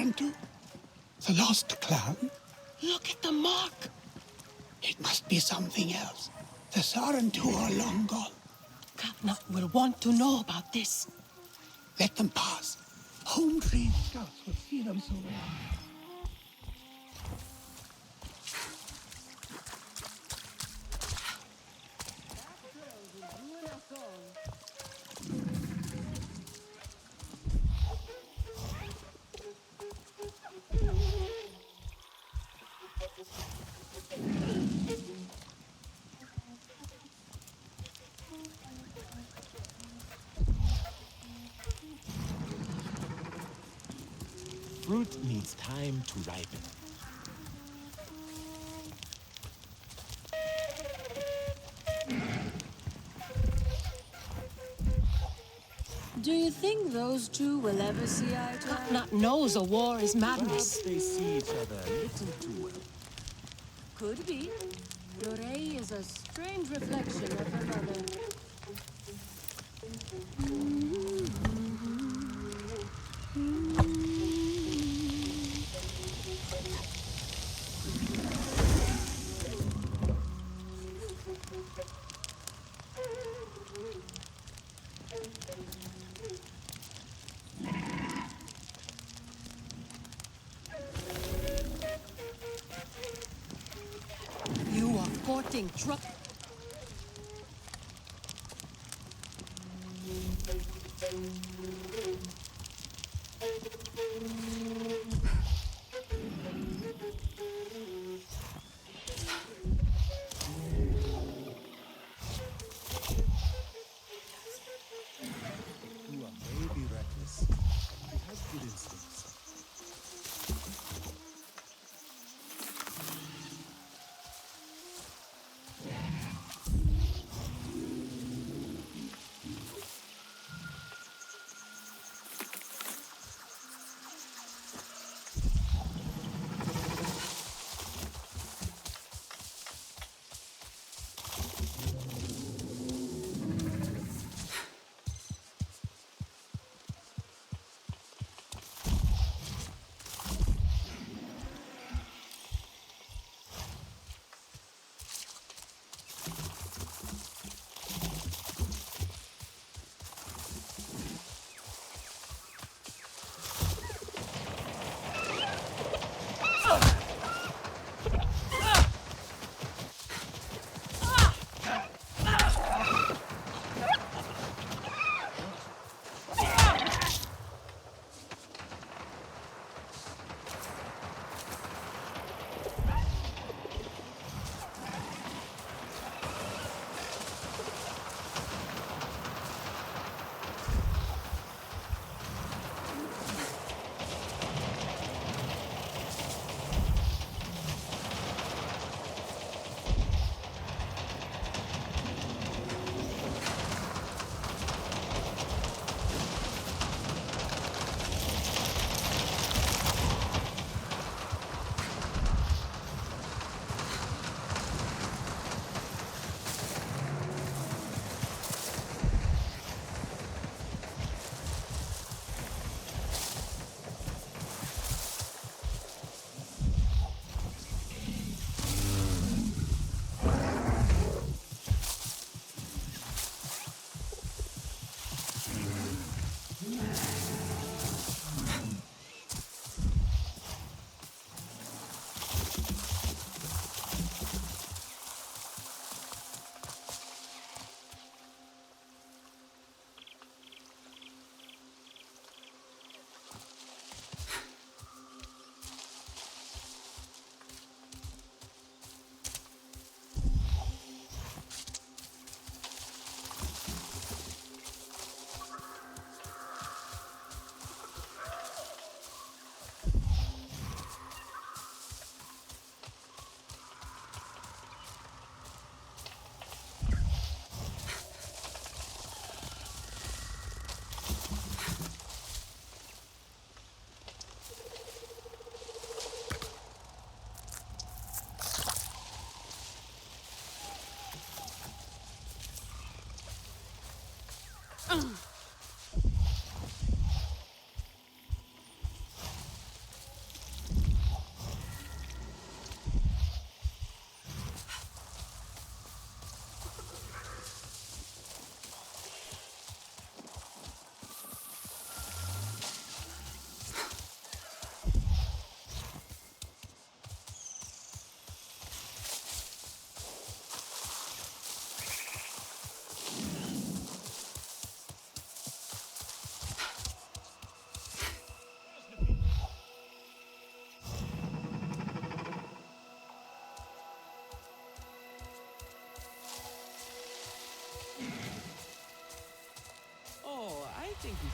return to? The lost clown? Look at the mark. It must be something else. The Sarentu are long gone. Katna will want to know about this. Let them pass. Home trained scouts will see them so well. Fruit needs time to ripen. Do you think those two will ever see eye to eye? Katna knows a war is madness. Perhaps they see each other a little too well. Could be. Lorey is a strange reflection of her mother. You are courting trouble. Tua may be reckless, but he has good instincts.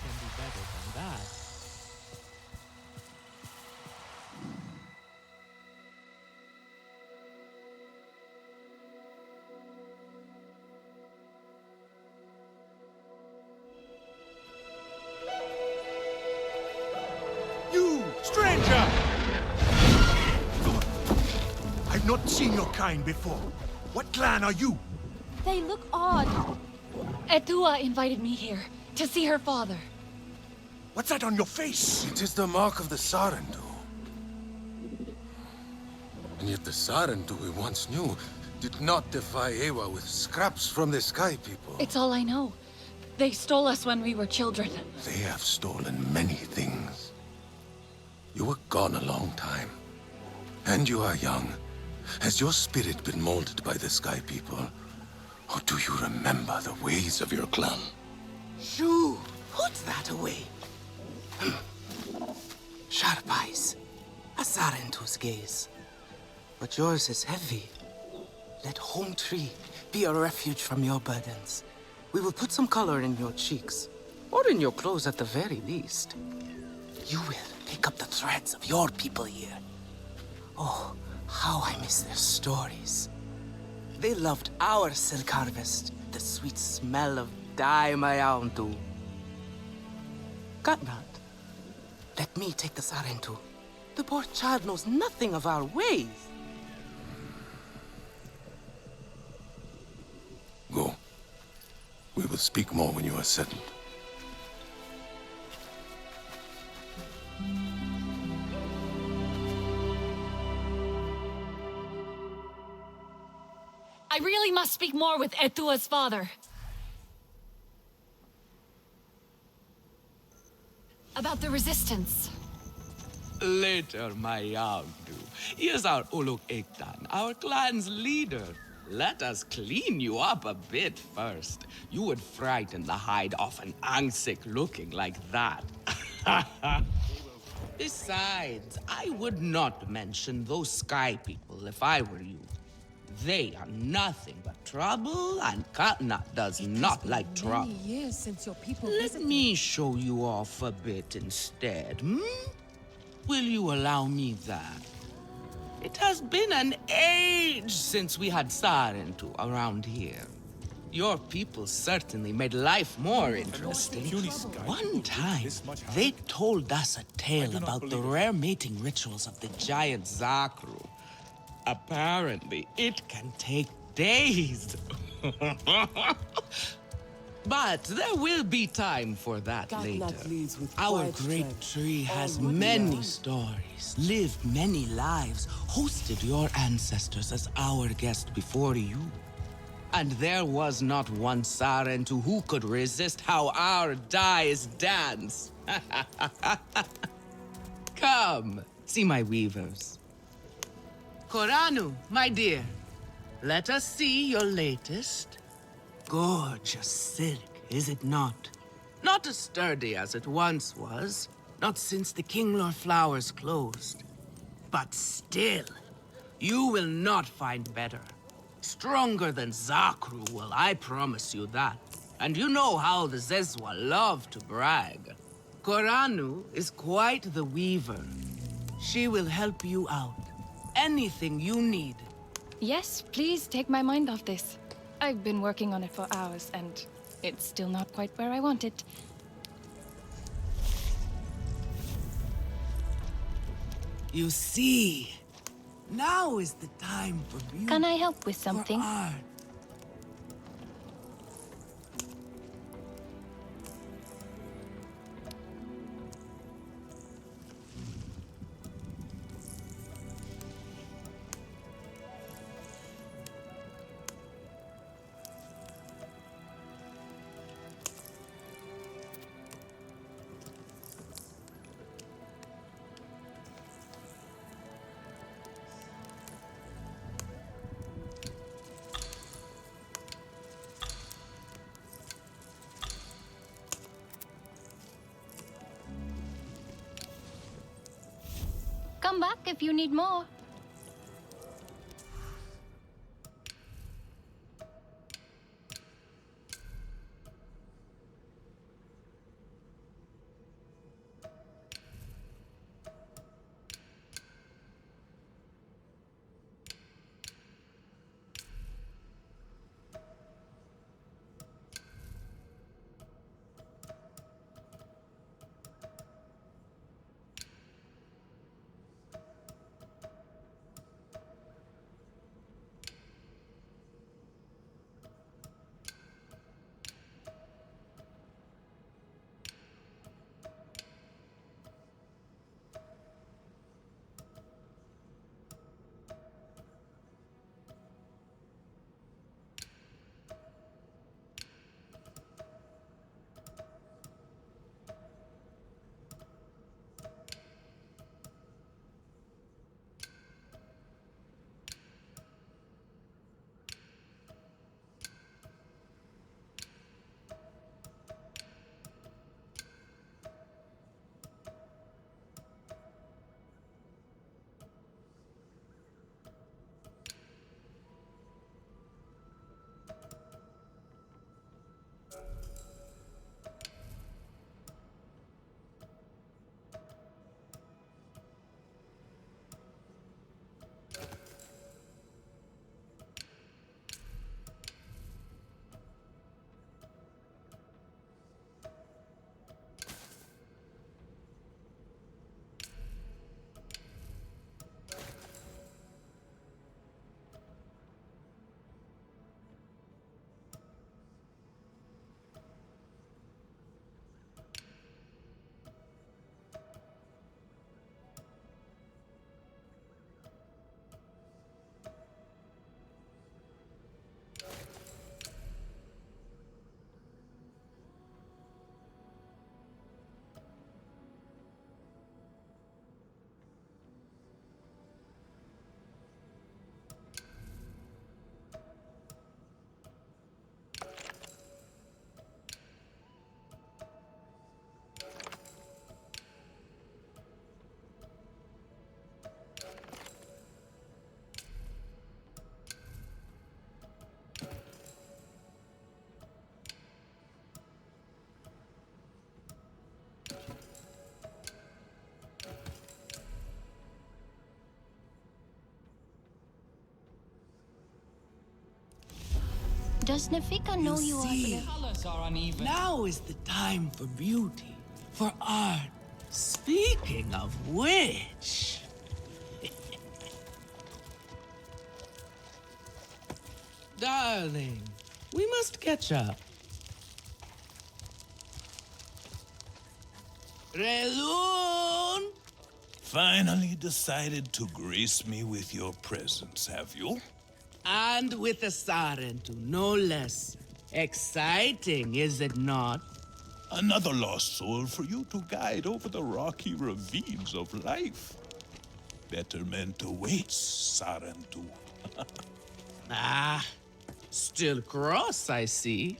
can do better than that. You, stranger! I've not seen your kind before. What clan are you? They look odd. Etua invited me here to see her father. What's that on your face? It is the mark of the Sarentu. And yet the Sarentu we once knew did not defy Ewa with scraps from the Sky People. It's all I know. They stole us when we were children. They have stolen many things. You were gone a long time. And you are young. Has your spirit been molded by the Sky People? Or do you remember the ways of your clan? Shoo! Put that away. Sharp eyes. A Sarentu's gaze. But yours is heavy. Let Home Tree be a refuge from your burdens. We will put some color in your cheeks. Or in your clothes at the very least. You will pick up the threads of your people here. Oh, how I miss their stories. They loved our silk harvest, the sweet smell of dye mayauntu. Katnat, let me take the Sarentu. The poor child knows nothing of our ways. Go. We will speak more when you are settled. I really must speak more with Etua's father. About the resistance. Later, my Yagdu. Here's our Uluk Ektan, our clan's leader. Let us clean you up a bit first. You would frighten the hide off an Angsik looking like that. Besides, I would not mention those Sky People if I were you. They are nothing but trouble, and Katnat does not like trouble. Years since your people Let visited. me show you off a bit instead, hmm? Will you allow me that? It has been an age since we had Sarentu around here. Your people certainly made life more interesting. One time, they told us a tale about the rare mating rituals of the giant Zakru. Apparently, it can take days. But there will be time for that later. Our great tree has many stories, lived many lives, hosted your ancestors as our guest before you. And there was not one Sarentu who could resist how our dyes dance. Come, see my weavers. Koranu, my dear, let us see your latest. Gorgeous silk, is it not? Not as sturdy as it once was, not since the Kinglor flowers closed. But still, you will not find better. Stronger than Zakru will, I promise you that. And you know how the Zezwa love to brag. Koranu is quite the weaver. She will help you out. Anything you need. Yes, please take my mind off this. I've been working on it for hours, and it's still not quite where I want it. You see, now is the time for music. Can I help with something? For art. Come back if you need more. Does Nafika know you See, are the... now is the time for beauty, for art. Speaking of which... Darling, we must catch up. Relun! Finally decided to grace me with your presence, have you? And with a Sarentu, no less. Exciting, is it not? Another lost soul for you to guide over the rocky ravines of life. Betterment awaits, Sarentu. Ah, still cross, I see.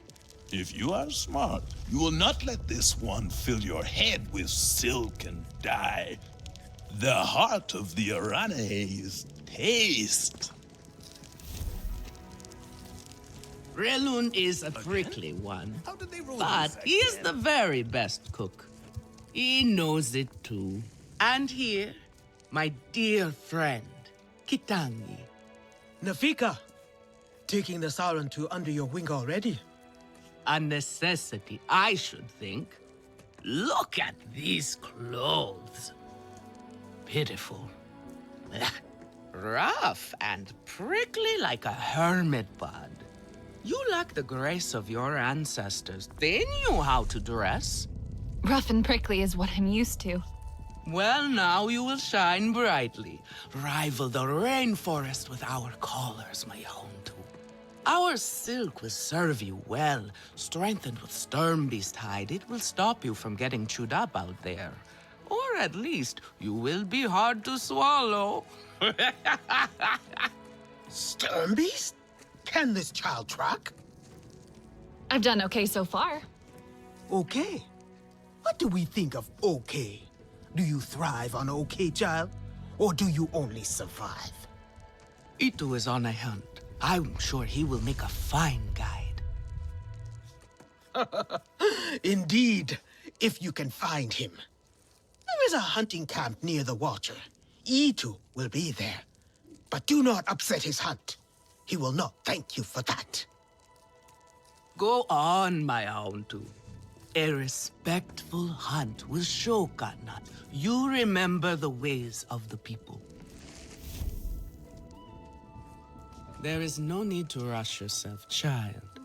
If you are smart, you will not let this one fill your head with silk and dye. The heart of the Arane is taste. Relun is a prickly one, but he is the very best cook. He knows it too. And here, my dear friend, Kitangi. Nafika, taking the Sarentu under your wing already. A necessity, I should think. Look at these clothes. Pitiful. Rough and prickly like a hermit bud. You lack the grace of your ancestors. They knew how to dress. Rough and prickly is what I'm used to. Well, now you will shine brightly. Rival the rainforest with our collars, my Hontu. Our silk will serve you well. Strengthened with Sternbeast hide, it will stop you from getting chewed up out there. Or at least, you will be hard to swallow. Sternbeast? Can this child track? I've done okay so far. Okay. What do we think of okay? Do you thrive on okay, child? Or do you only survive? Itu is on a hunt. I'm sure he will make a fine guide. Indeed, if you can find him. There is a hunting camp near the Watcher. Itu will be there. But do not upset his hunt. He will not thank you for that. Go on, my Hontu. A respectful hunt will show Katnat you remember the ways of the people. There is no need to rush yourself, child.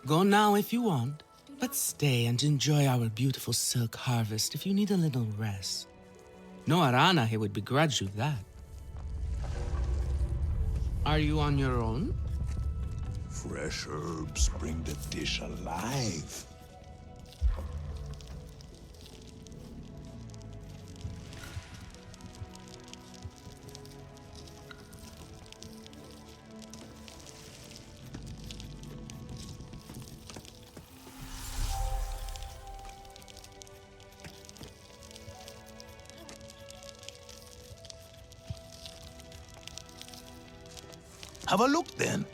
Go now if you want, but stay and enjoy our beautiful silk harvest if you need a little rest. No Arana here would begrudge you that. Are you on your own? Fresh herbs bring the dish alive. Have a look then.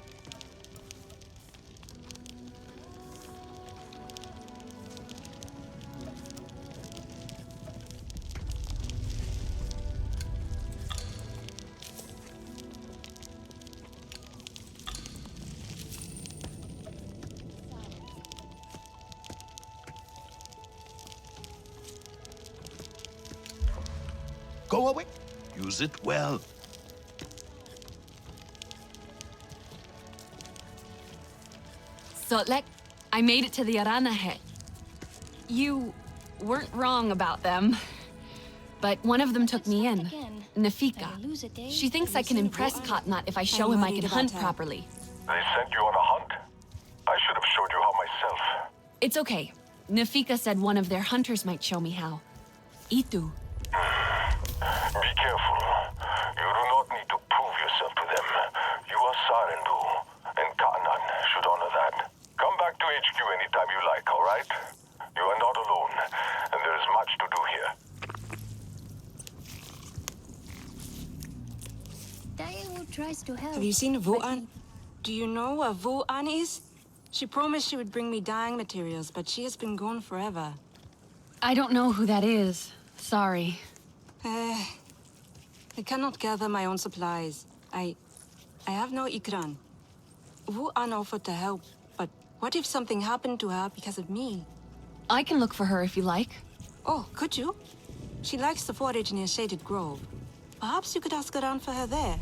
Go away. Use it well. Sotlek, I made it to the Arana hut. You weren't wrong about them. But one of them took me in. Nafika. She thinks I can impress Katnat if I show him I can hunt properly. They sent you on a hunt? I should have showed you how myself. It's okay. Nafika said one of their hunters might show me how. Itu. Be careful. You do not need to prove yourself to them. You are Sarentu, and Katnat should honor that. Come back to HQ anytime you like, all right? You are not alone, and there is much to do here. Daewoo tries to help. Have you seen Vuan? Do you know what Vuan is? She promised she would bring me dyeing materials, but she has been gone forever. I don't know who that is. Sorry. I cannot gather my own supplies. I have no ikran. Vuan offered to help, but What if something happened to her because of me? I can look for her if you like. Oh, could you? She likes to forage near Shaded Grove. Perhaps you could ask around for her there.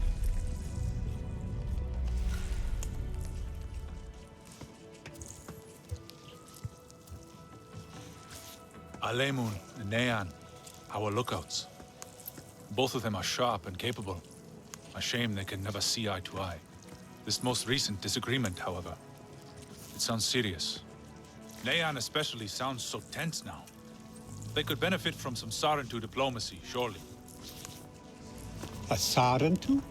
Alemun and Nean, our lookouts. Both of them are sharp and capable. A shame they can never see eye to eye. This most recent disagreement, however, it sounds serious. Nean especially sounds so tense now. They could benefit from some Sarentu diplomacy, surely. A Sarentu?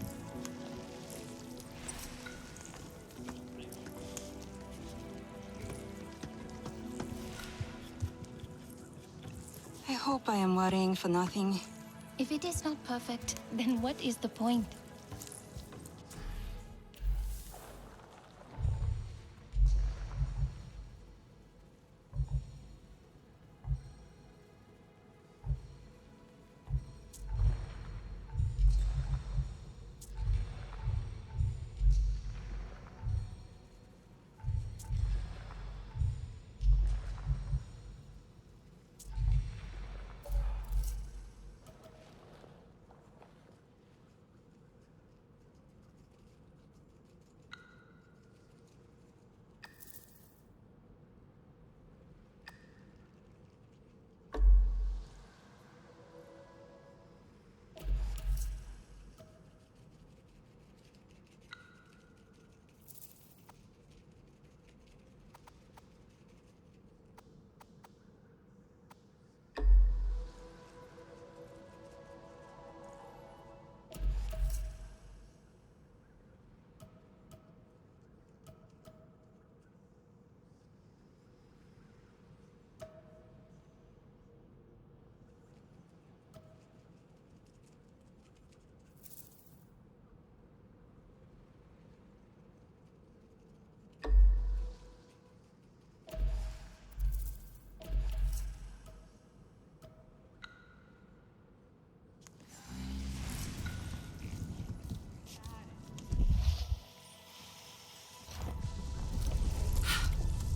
I hope I am worrying for nothing. If it is not perfect, then what is the point?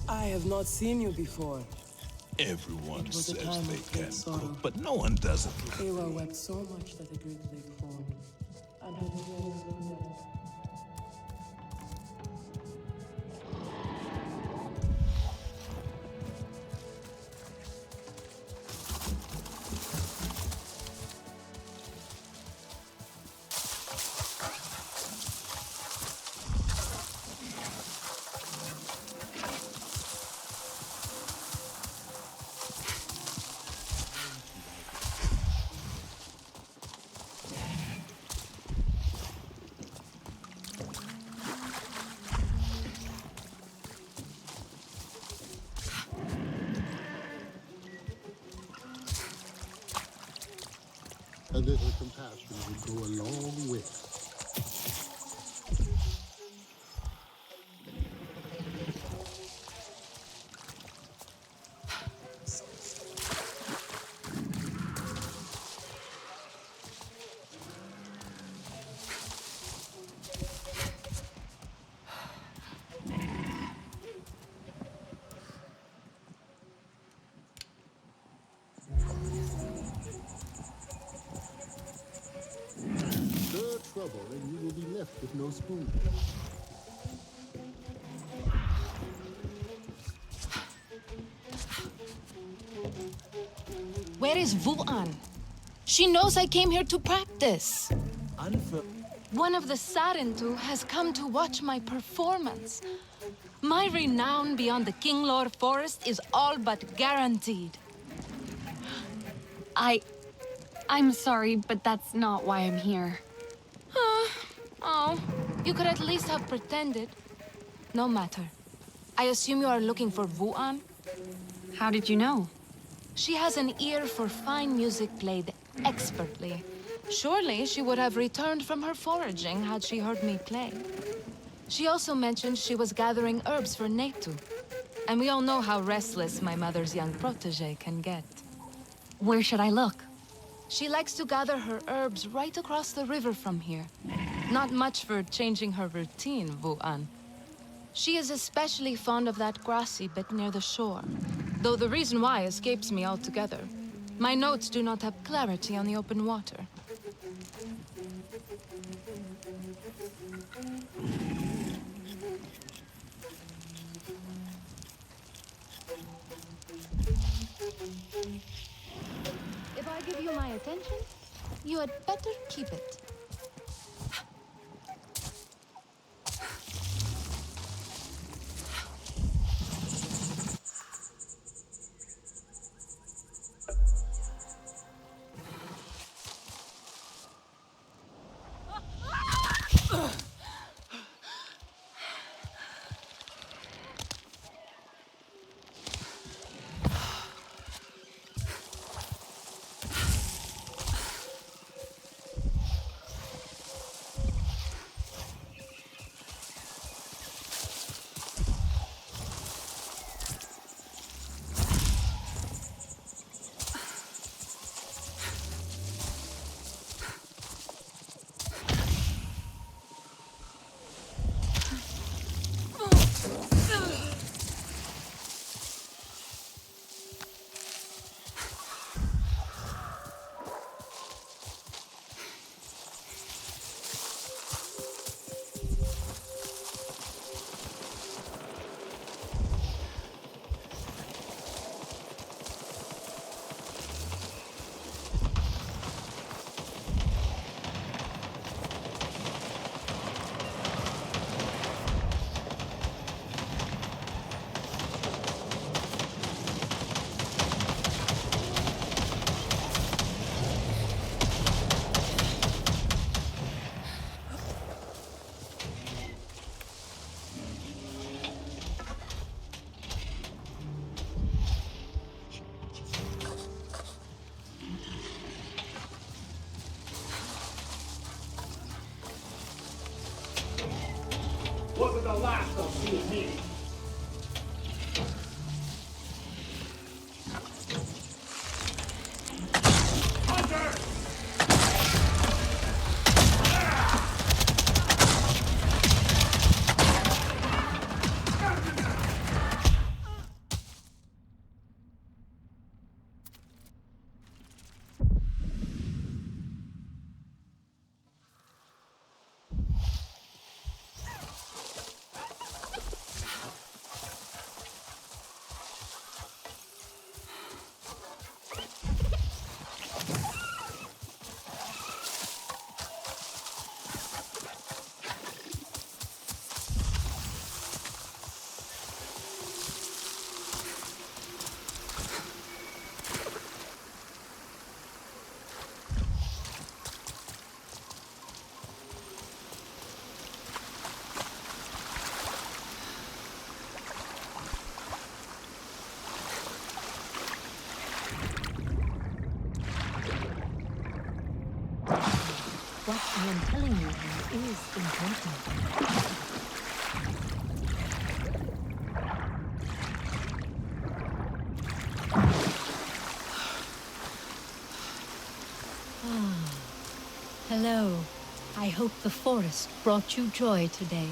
I have not seen you before. Everyone was a says time they of great can sorrow. cook, but no one does it. Ewa wept so much that a great lake formed, and her tears were red. A little compassion would go a long way. Stir trouble and you will be left with no spoon. Where is Vuan? She knows I came here to practice. One of the Sarentu has come to watch my performance. My renown beyond the Kinglor Forest is all but guaranteed. I'm sorry, but that's not why I'm here. Oh, you could at least have pretended. No matter. I assume you are looking for Vuan? How did you know? She has an ear for fine music played expertly. Surely she would have returned from her foraging had she heard me play. She also mentioned she was gathering herbs for Netu. And we all know how restless my mother's young protege can get. Where should I look? She likes to gather her herbs right across the river from here. Not much for changing her routine, Vuan. She is especially fond of that grassy bit near the shore, though the reason why escapes me altogether. My notes do not have clarity on the open water. If I give you my attention, you had better keep it. Wasn't the last of seeing me. What I am telling you here is important. Hello. I hope the forest brought you joy today.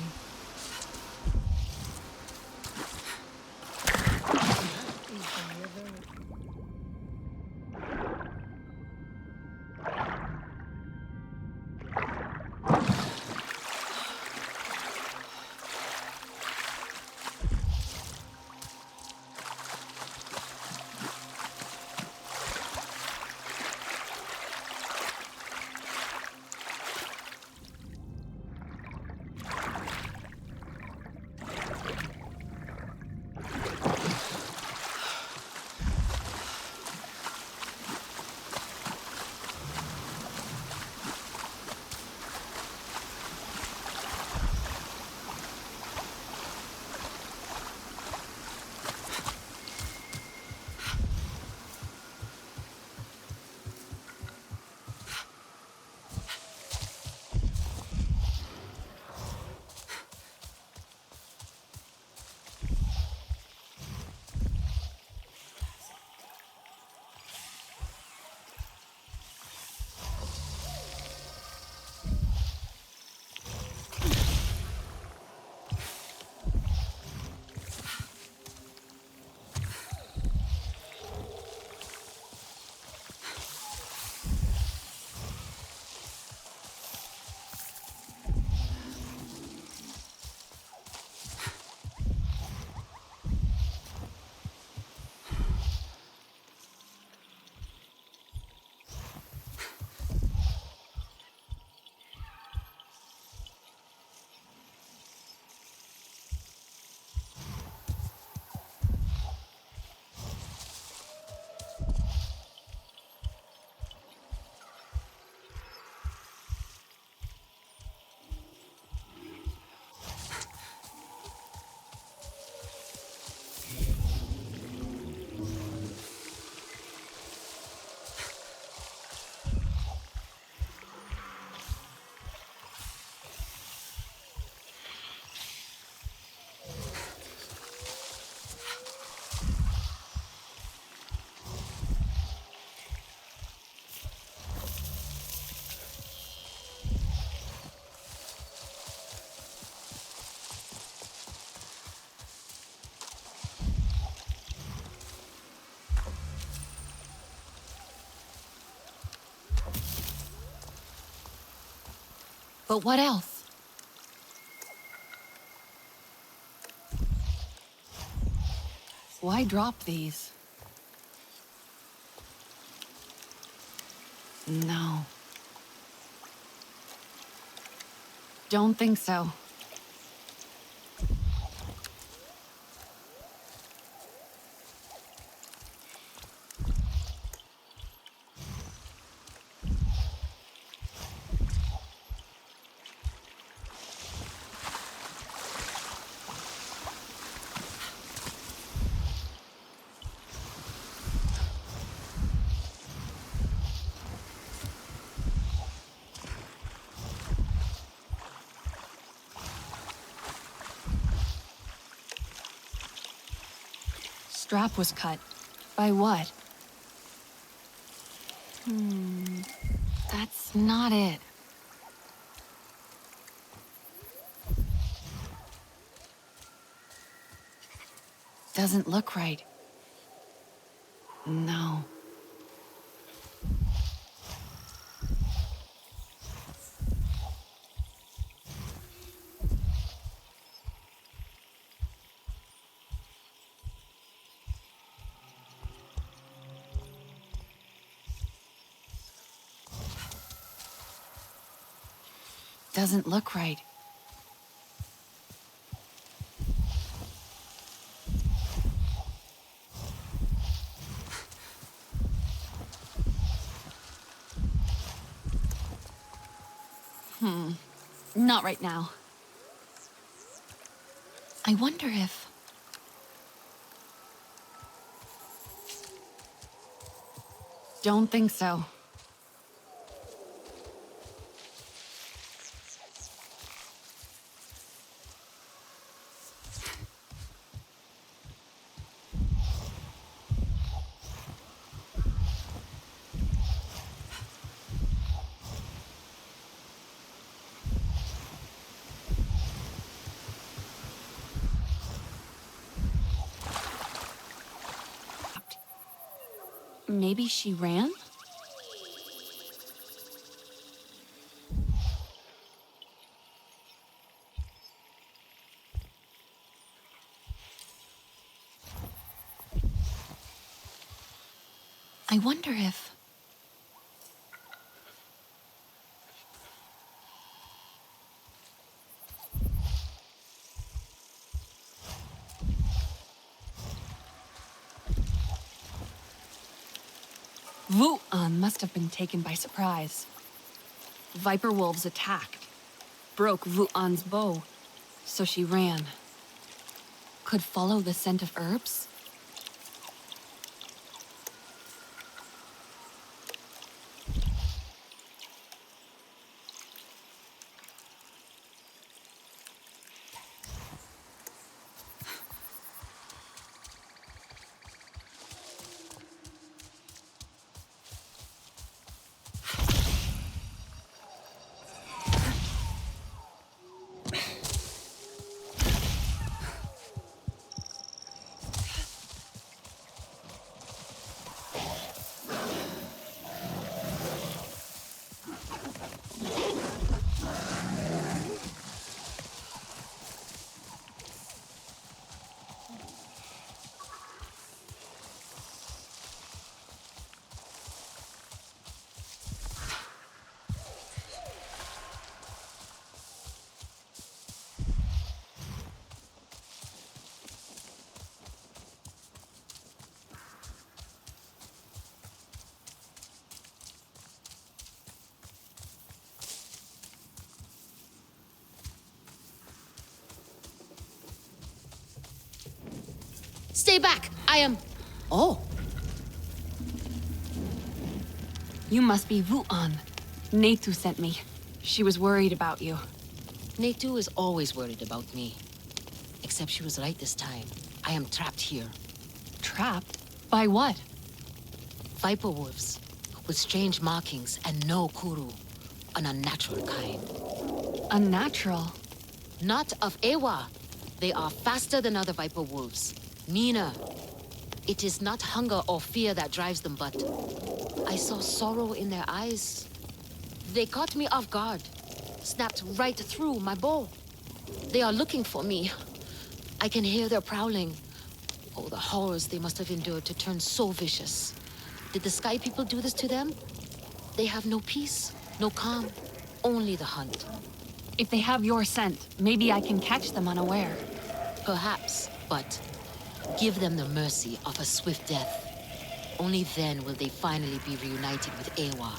But what else? Why drop these? No. Don't think so. Strap was cut. By what? That's not it. Doesn't look right. No. Doesn't look right. Not right now. I wonder if... Don't think so. Maybe she ran? I wonder if... Vu-an must have been taken by surprise. Viper wolves attacked, broke Vu-an's bow, so she ran. Could follow the scent of herbs? Stay back! I am... Oh. You must be Vu-an. Netu sent me. She was worried about you. Netu is always worried about me. Except she was right this time. I am trapped here. Trapped? By what? Viper wolves, with strange markings and no kuru. An unnatural kind. Unnatural? Not of Ewa. They are faster than other Viper wolves. Meaner. It is not hunger or fear that drives them, but I saw sorrow in their eyes. They caught me off guard. snapped right through my bow. They are looking for me. I can hear their prowling. Oh, the horrors they must have endured to turn so vicious. Did the Sky People do this to them? They have no peace, no calm, only the hunt. If they have your scent, maybe I can catch them unaware. Perhaps, but give them the mercy of a swift death. Only then will they finally be reunited with Ewa.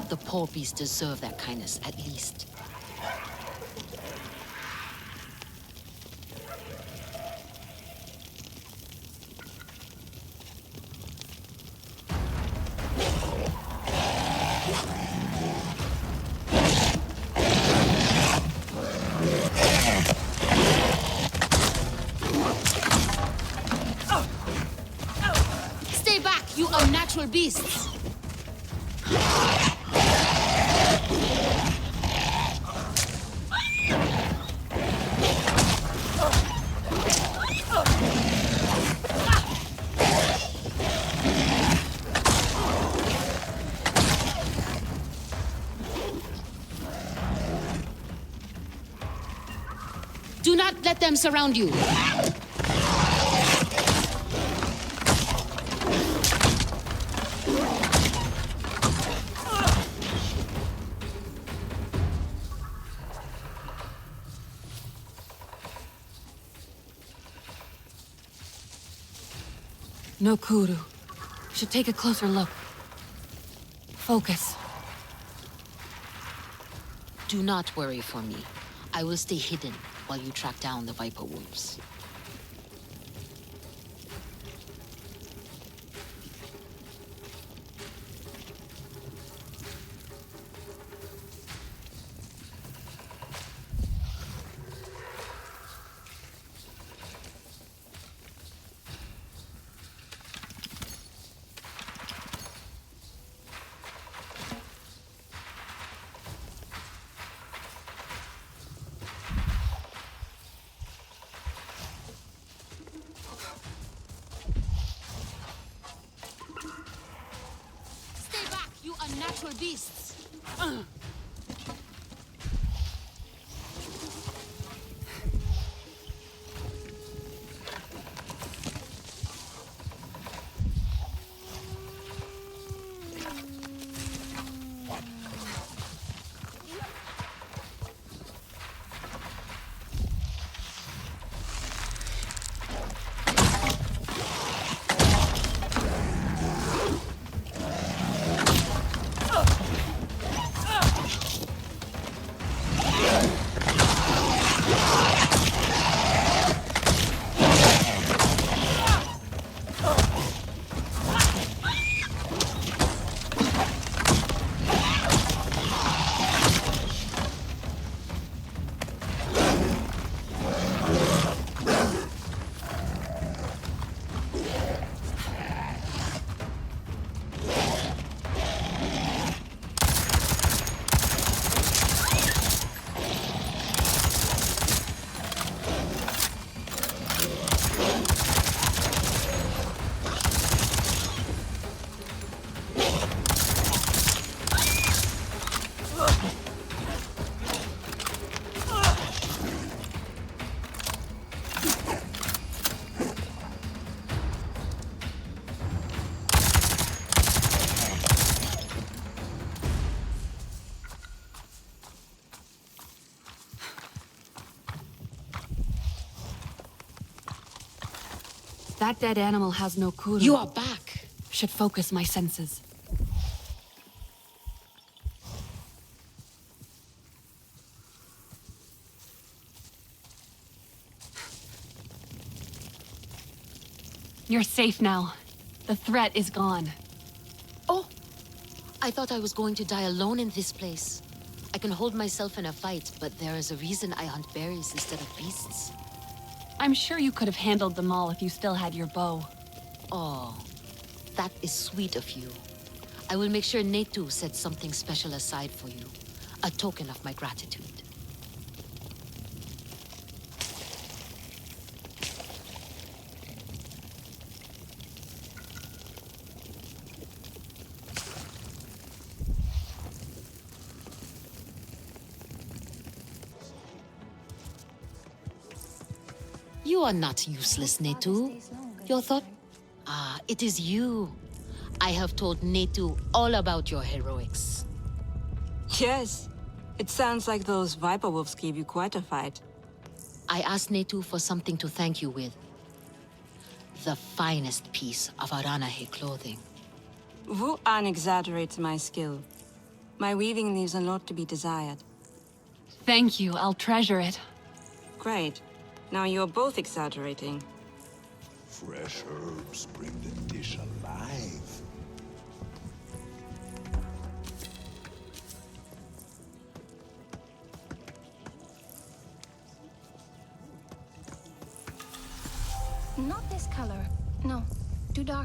The poor beasts deserve that kindness, at least. Stay back, you unnatural beasts! Do not let them surround you. No Kuru. Should take a closer look. Focus. Do not worry for me. I will stay hidden while you track down the Viper Wolves. Stay back, you unnatural beasts! That dead animal has no Kuru. You are back! Should focus my senses. You're safe now. The threat is gone. Oh! I thought I was going to die alone in this place. I can hold myself in a fight, but there is a reason I hunt berries instead of beasts. I'm sure you could have handled them all if you still had your bow. Oh, that is sweet of you. I will make sure Netu sets something special aside for you. A token of my gratitude. You are not useless, Netu. Your thought? Ah, it is you. I have told Netu all about your heroics. Yes. It sounds like those Viper Wolves gave you quite a fight. I asked Netu for something to thank you with. The finest piece of Aranahe clothing. Vu-An exaggerates my skill. My weaving leaves a lot to be desired. Thank you, I'll treasure it. Great. Now you're both exaggerating. Fresh herbs bring the dish alive. Not this color. No, too dark.